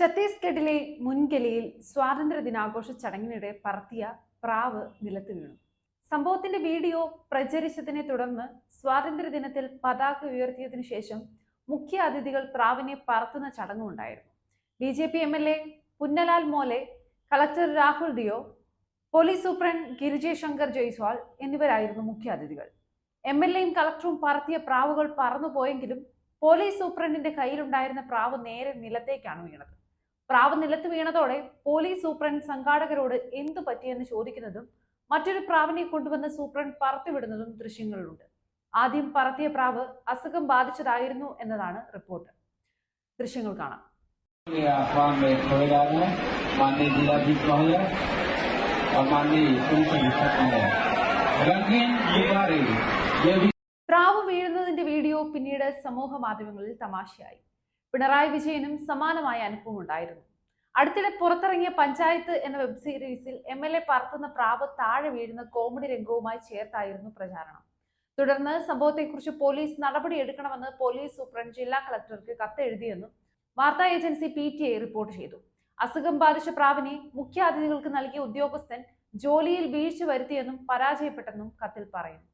ഛത്തീസ്ഗഡിലെ മുൻകലിയിൽ സ്വാതന്ത്ര്യ ദിനാഘോഷ ചടങ്ങിനിടെ പറത്തിയ പ്രാവ് നിലത്ത് വീണു. സംഭവത്തിന്റെ വീഡിയോ പ്രചരിച്ചതിനെ തുടർന്ന് സ്വാതന്ത്ര്യ ദിനത്തിൽ പതാക ഉയർത്തിയതിനു ശേഷം മുഖ്യ അതിഥികൾ പ്രാവിനെ പറത്തുന്ന ചടങ്ങുണ്ടായിരുന്നു. BJP MLA Punnulal Mohale, collector Rahul Deo, police superintendent Girijesh Shankar Jaiswal എന്നിവരായിരുന്നു മുഖ്യ അതിഥികൾ. MLAയും കളക്ടറും പറത്തിയ പ്രാവുകൾ പറന്നുപോയെങ്കിലും പോലീസ് സൂപ്രണ്ടിന്റെ കയ്യിലുണ്ടായിരുന്ന പ്രാവ് നേരെ നിലത്തേക്കാണ് വീണത്. പ്രാവ് നിലത്ത് വീണതോടെ പോലീസ് സൂപ്രണ്ട് സംഘാടകരോട് എന്തു പറ്റിയെന്ന് ചോദിക്കുന്നതും മറ്റൊരു പ്രാവിനെ കൊണ്ടുവന്ന് സൂപ്രണ്ട് പറത്തിവിടുന്നതും ദൃശ്യങ്ങളിലുണ്ട്. ആദ്യം പറത്തിയ പ്രാവ് അസുഖം ബാധിച്ചതായിരുന്നു എന്നതാണ് റിപ്പോർട്ട്. ദൃശ്യങ്ങൾ കാണാം. പ്രാവ് വീഴുന്നതിന്റെ വീഡിയോ പിന്നീട് സമൂഹ മാധ്യമങ്ങളിൽ തമാശയായി. പിണറായി വിജയനും സമാനമായ അനുഭവം ഉണ്ടായിരുന്നു. അടുത്തിടെ പുറത്തിറങ്ങിയ പഞ്ചായത്ത് എന്ന വെബ് സീരീസിൽ MLA പറത്തുന്ന പ്രാവ് താഴെ വീഴുന്ന കോമഡി രംഗവുമായി ചേർത്തായിരുന്നു പ്രചാരണം. തുടർന്ന് സംഭവത്തെക്കുറിച്ച് പോലീസ് നടപടിയെടുക്കണമെന്ന് പോലീസ് സൂപ്രണ്ട് ജില്ലാ കളക്ടർക്ക് കത്തെഴുതിയെന്നും വാർത്താ ഏജൻസി PTI റിപ്പോർട്ട് ചെയ്തു. അസുഖം ബാധിച്ച പ്രാവിനെ മുഖ്യാതിഥികൾക്ക് നൽകിയ ഉദ്യോഗസ്ഥൻ ജോലിയിൽ വീഴ്ച വരുത്തിയെന്നും പരാജയപ്പെട്ടെന്നും കത്തിൽ പറയുന്നു.